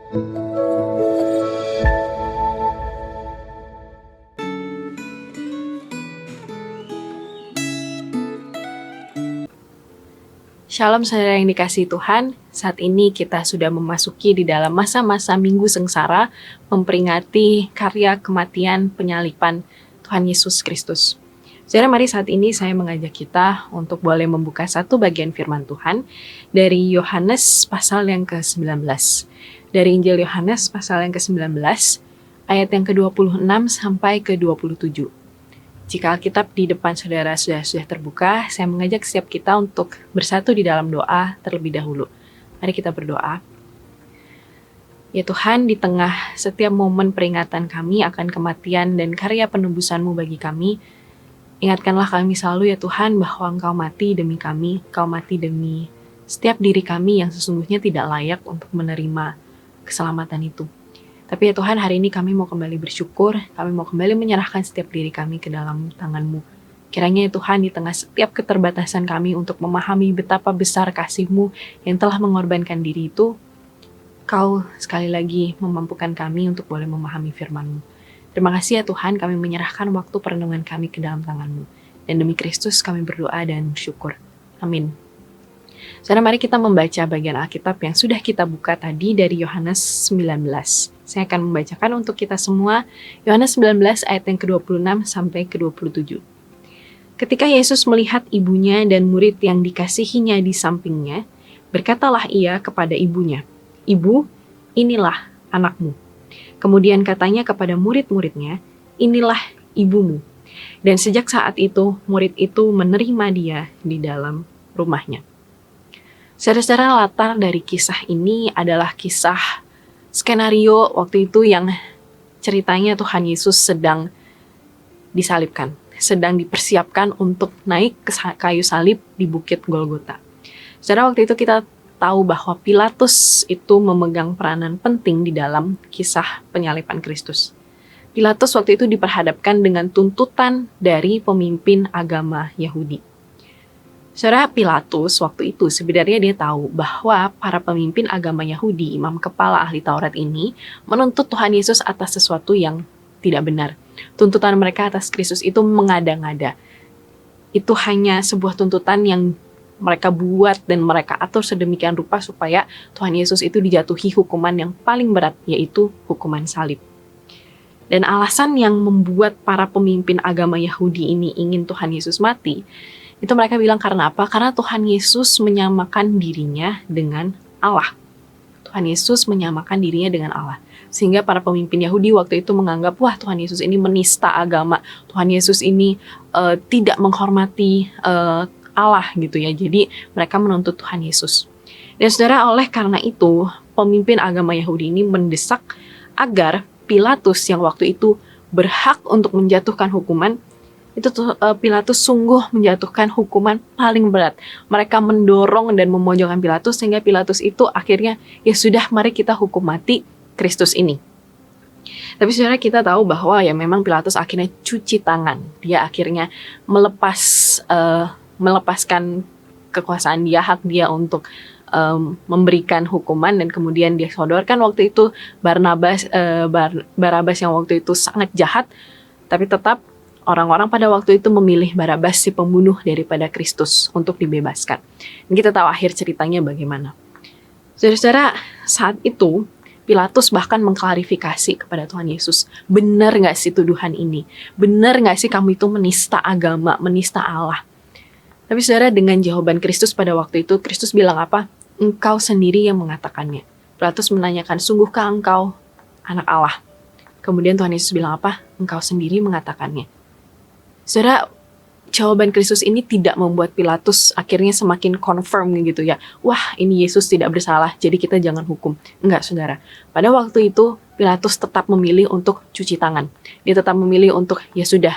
Shalom saudara yang dikasihi Tuhan, saat ini kita sudah memasuki di dalam masa-masa Minggu Sengsara, memperingati karya kematian penyaliban Tuhan Yesus Kristus. Saudara, mari saat ini saya mengajak kita untuk boleh membuka satu bagian firman Tuhan dari Yohanes pasal yang ke-19. Dari Injil Yohanes pasal yang ke-19, ayat yang ke-26 sampai ke-27. Jika Alkitab di depan saudara sudah terbuka, saya mengajak setiap kita untuk bersatu di dalam doa terlebih dahulu. Mari kita berdoa. Ya Tuhan, di tengah setiap momen peringatan kami akan kematian dan karya penebusan-Mu bagi kami, ingatkanlah kami selalu ya Tuhan bahwa Engkau mati demi kami, Engkau mati demi setiap diri kami yang sesungguhnya tidak layak untuk menerima keselamatan itu. Tapi ya Tuhan, hari ini kami mau kembali bersyukur, kami mau kembali menyerahkan setiap diri kami ke dalam tangan-Mu. Kiranya ya Tuhan, di tengah setiap keterbatasan kami untuk memahami betapa besar kasih-Mu yang telah mengorbankan diri itu, Kau sekali lagi memampukan kami untuk boleh memahami firman-Mu. Terima kasih ya Tuhan, kami menyerahkan waktu perenungan kami ke dalam tangan-Mu. Dan demi Kristus kami berdoa dan bersyukur. Amin. Saudara, mari kita membaca bagian Alkitab yang sudah kita buka tadi dari Yohanes 19. Saya akan membacakan untuk kita semua Yohanes 19 ayat yang ke-26 sampai ke-27. Ketika Yesus melihat ibunya dan murid yang dikasihinya di sampingnya, berkatalah ia kepada ibunya, "Ibu, inilah anakmu." Kemudian katanya kepada murid-muridnya, "Inilah ibumu." Dan sejak saat itu, murid itu menerima dia di dalam rumahnya. Saudara-saudara, latar dari kisah ini adalah kisah skenario waktu itu yang ceritanya Tuhan Yesus sedang disalibkan, sedang dipersiapkan untuk naik ke kayu salib di Bukit Golgota. Saudara, waktu itu kita tahu bahwa Pilatus itu memegang peranan penting di dalam kisah penyaliban Kristus. Pilatus waktu itu diperhadapkan dengan tuntutan dari pemimpin agama Yahudi. Saudara, Pilatus waktu itu sebenarnya dia tahu bahwa para pemimpin agama Yahudi, imam kepala ahli Taurat ini, menuntut Tuhan Yesus atas sesuatu yang tidak benar. Tuntutan mereka atas Kristus itu mengada-ngada. Itu hanya sebuah tuntutan yang mereka buat dan mereka atur sedemikian rupa supaya Tuhan Yesus itu dijatuhi hukuman yang paling berat, yaitu hukuman salib. Dan alasan yang membuat para pemimpin agama Yahudi ini ingin Tuhan Yesus mati, itu mereka bilang karena apa? Karena Tuhan Yesus menyamakan dirinya dengan Allah. Tuhan Yesus menyamakan dirinya dengan Allah. Sehingga para pemimpin Yahudi waktu itu menganggap, wah Tuhan Yesus ini menista agama. Tuhan Yesus ini tidak menghormati Allah gitu ya. Jadi mereka menuntut Tuhan Yesus. Dan saudara, oleh karena itu, pemimpin agama Yahudi ini mendesak agar Pilatus yang waktu itu berhak untuk menjatuhkan hukuman, itu Pilatus sungguh menjatuhkan hukuman paling berat. Mereka mendorong dan memojokkan Pilatus sehingga Pilatus itu akhirnya, ya sudah, mari kita hukum mati Kristus ini. Tapi saudara, kita tahu bahwa ya memang Pilatus akhirnya cuci tangan. Dia akhirnya melepaskan kekuasaan dia, hak dia untuk memberikan hukuman, dan kemudian dia sodorkan waktu itu Barabas yang waktu itu sangat jahat, tapi tetap orang-orang pada waktu itu memilih Barabas, si pembunuh, daripada Kristus untuk dibebaskan. Dan kita tahu akhir ceritanya bagaimana. Saudara-saudara, saat itu Pilatus bahkan mengklarifikasi kepada Tuhan Yesus, benar nggak sih tuduhan ini? Benar nggak sih kamu itu menista agama, menista Allah? Tapi saudara, dengan jawaban Kristus pada waktu itu, Kristus bilang apa? Engkau sendiri yang mengatakannya. Pilatus menanyakan, sungguhkah engkau anak Allah? Kemudian Tuhan Yesus bilang apa? Engkau sendiri mengatakannya. Saudara, jawaban Kristus ini tidak membuat Pilatus akhirnya semakin confirm gitu ya. Wah, ini Yesus tidak bersalah, jadi kita jangan hukum. Enggak, saudara. Pada waktu itu, Pilatus tetap memilih untuk cuci tangan. Dia tetap memilih untuk, ya sudah,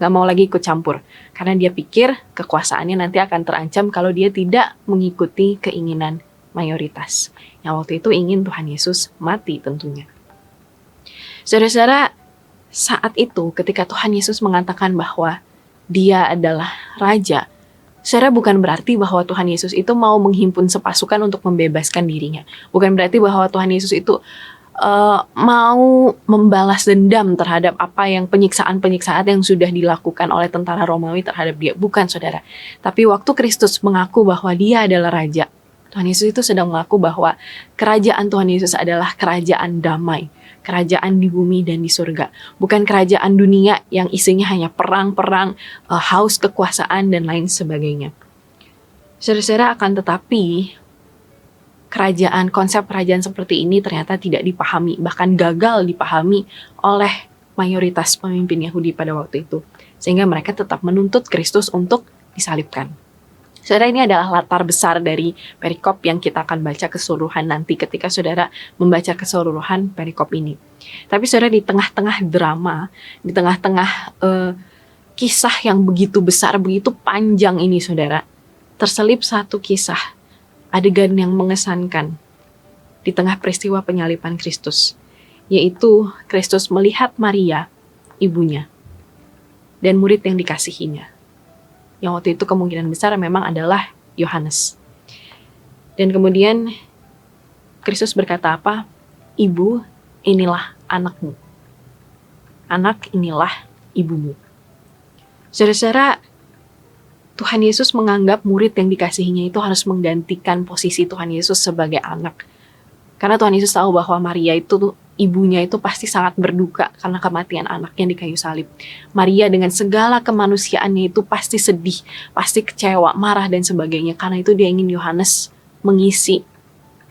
gak mau lagi ikut campur. Karena dia pikir kekuasaannya nanti akan terancam kalau dia tidak mengikuti keinginan mayoritas. Yang waktu itu ingin Tuhan Yesus mati tentunya. Saudara-saudara, saat itu ketika Tuhan Yesus mengatakan bahwa dia adalah raja, Saudara, bukan berarti bahwa Tuhan Yesus itu mau menghimpun sepasukan untuk membebaskan dirinya. Bukan berarti bahwa Tuhan Yesus itu mau membalas dendam terhadap apa yang penyiksaan-penyiksaan yang sudah dilakukan oleh tentara Romawi terhadap dia. Bukan, saudara. Tapi waktu Kristus mengaku bahwa dia adalah Raja, Tuhan Yesus itu sedang mengaku bahwa kerajaan Tuhan Yesus adalah kerajaan damai. Kerajaan di bumi dan di surga. Bukan kerajaan dunia yang isinya hanya perang-perang, haus kekuasaan, dan lain sebagainya. Saudara-saudara, akan tetapi konsep kerajaan seperti ini ternyata tidak dipahami, bahkan gagal dipahami oleh mayoritas pemimpin Yahudi pada waktu itu. Sehingga mereka tetap menuntut Kristus untuk disalibkan. Saudara, ini adalah latar besar dari perikop yang kita akan baca keseluruhan nanti ketika saudara membaca keseluruhan perikop ini. Tapi saudara, di tengah-tengah drama, di tengah-tengah kisah yang begitu besar, begitu panjang ini saudara, terselip satu kisah, adegan yang mengesankan di tengah peristiwa penyaliban Kristus, yaitu Kristus melihat Maria, ibunya, dan murid yang dikasihinya. Yang waktu itu kemungkinan besar memang adalah Yohanes. Dan kemudian Kristus berkata apa? Ibu, inilah anakmu. Anak, inilah ibumu. Saudara-saudara, Tuhan Yesus menganggap murid yang dikasihinya itu harus menggantikan posisi Tuhan Yesus sebagai anak. Karena Tuhan Yesus tahu bahwa Maria itu, ibunya itu pasti sangat berduka karena kematian anaknya di kayu salib. Maria dengan segala kemanusiaannya itu pasti sedih, pasti kecewa, marah dan sebagainya. Karena itu dia ingin Yohanes mengisi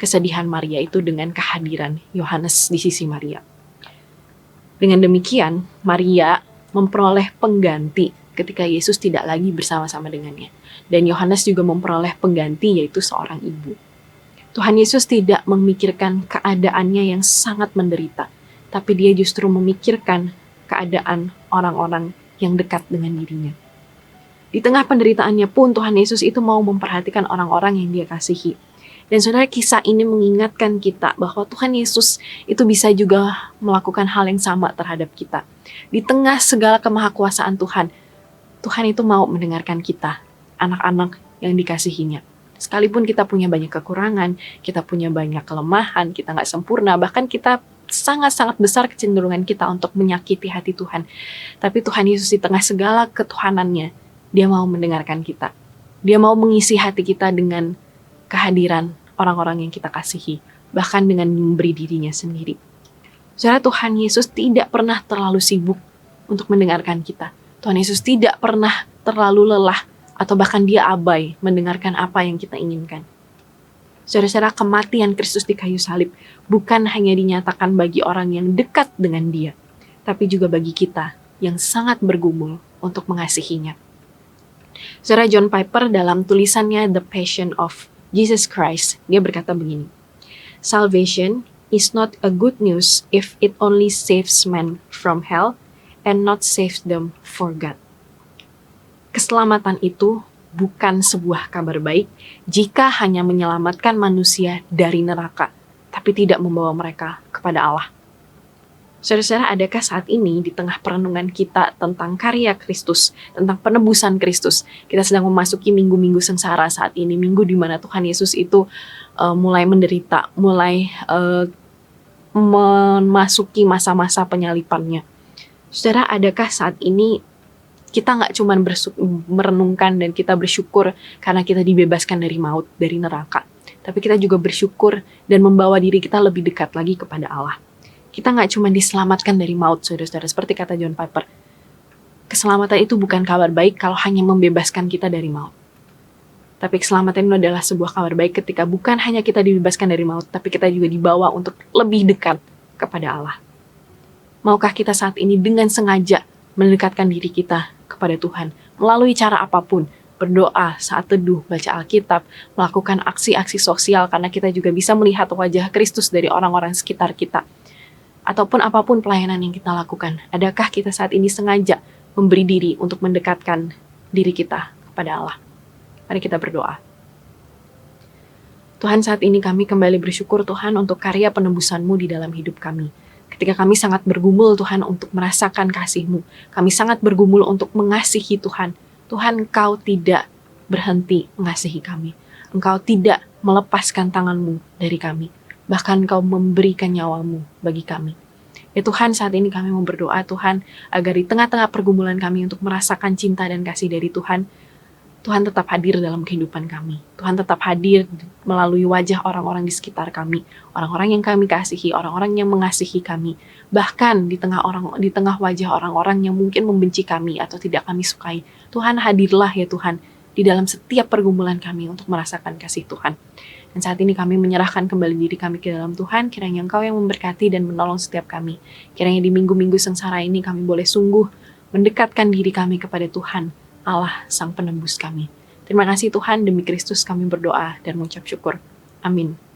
kesedihan Maria itu dengan kehadiran Yohanes di sisi Maria. Dengan demikian, Maria memperoleh pengganti ketika Yesus tidak lagi bersama-sama dengannya. Dan Yohanes juga memperoleh pengganti, yaitu seorang ibu. Tuhan Yesus tidak memikirkan keadaannya yang sangat menderita, tapi dia justru memikirkan keadaan orang-orang yang dekat dengan dirinya. Di tengah penderitaannya pun Tuhan Yesus itu mau memperhatikan orang-orang yang dia kasihi. Dan saudara, kisah ini mengingatkan kita bahwa Tuhan Yesus itu bisa juga melakukan hal yang sama terhadap kita. Di tengah segala kemahakuasaan Tuhan, Tuhan itu mau mendengarkan kita, anak-anak yang dikasihinya. Sekalipun kita punya banyak kekurangan, kita punya banyak kelemahan, kita nggak sempurna, bahkan kita sangat-sangat besar kecenderungan kita untuk menyakiti hati Tuhan. Tapi Tuhan Yesus di tengah segala ketuhanannya, dia mau mendengarkan kita. Dia mau mengisi hati kita dengan kehadiran orang-orang yang kita kasihi, bahkan dengan memberi dirinya sendiri. Saudara, Tuhan Yesus tidak pernah terlalu sibuk untuk mendengarkan kita. Tuhan Yesus tidak pernah terlalu lelah atau bahkan dia abai mendengarkan apa yang kita inginkan. Saudara-saudara, kematian Kristus di kayu salib bukan hanya dinyatakan bagi orang yang dekat dengan dia, tapi juga bagi kita yang sangat bergumul untuk mengasihinya. Saudara, John Piper dalam tulisannya The Passion of Jesus Christ, dia berkata begini, "Salvation is not a good news if it only saves men from hell and not saves them for God." Keselamatan itu bukan sebuah kabar baik jika hanya menyelamatkan manusia dari neraka, tapi tidak membawa mereka kepada Allah. Saudara-saudara, adakah saat ini di tengah perenungan kita tentang karya Kristus, tentang penebusan Kristus, kita sedang memasuki minggu-minggu sengsara saat ini, minggu di mana Tuhan Yesus itu mulai menderita, mulai memasuki masa-masa penyalipannya. Saudara, adakah saat ini kita nggak cuma merenungkan dan kita bersyukur karena kita dibebaskan dari maut, dari neraka, tapi kita juga bersyukur dan membawa diri kita lebih dekat lagi kepada Allah. Kita nggak cuma diselamatkan dari maut, saudara-saudara, seperti kata John Piper. Keselamatan itu bukan kabar baik kalau hanya membebaskan kita dari maut. Tapi keselamatan itu adalah sebuah kabar baik ketika bukan hanya kita dibebaskan dari maut, tapi kita juga dibawa untuk lebih dekat kepada Allah. Maukah kita saat ini dengan sengaja mendekatkan diri kita kepada Tuhan melalui cara apapun, berdoa, saat teduh, baca Alkitab, melakukan aksi-aksi sosial karena kita juga bisa melihat wajah Kristus dari orang-orang sekitar kita, ataupun apapun pelayanan yang kita lakukan. Adakah kita saat ini sengaja memberi diri untuk mendekatkan diri kita kepada Allah? Mari kita berdoa. Tuhan, saat ini kami kembali bersyukur Tuhan untuk karya penebusan-Mu di dalam hidup kami. Ketika kami sangat bergumul Tuhan untuk merasakan kasih-Mu, kami sangat bergumul untuk mengasihi Tuhan. Tuhan, Engkau tidak berhenti mengasihi kami. Engkau tidak melepaskan tangan-Mu dari kami. Bahkan Engkau memberikan nyawa-Mu bagi kami. Ya Tuhan, saat ini kami mau berdoa Tuhan, agar di tengah-tengah pergumulan kami untuk merasakan cinta dan kasih dari Tuhan, Tuhan tetap hadir dalam kehidupan kami. Tuhan tetap hadir melalui wajah orang-orang di sekitar kami, orang-orang yang kami kasihi, orang-orang yang mengasihi kami. Bahkan di tengah wajah orang-orang yang mungkin membenci kami atau tidak kami sukai. Tuhan hadirlah ya Tuhan di dalam setiap pergumulan kami untuk merasakan kasih Tuhan. Dan saat ini kami menyerahkan kembali diri kami ke dalam Tuhan, kiranya Engkau yang memberkati dan menolong setiap kami. Kiranya di minggu-minggu sengsara ini kami boleh sungguh mendekatkan diri kami kepada Tuhan, Allah Sang Penembus kami. Terima kasih Tuhan, demi Kristus kami berdoa dan mengucap syukur. Amin.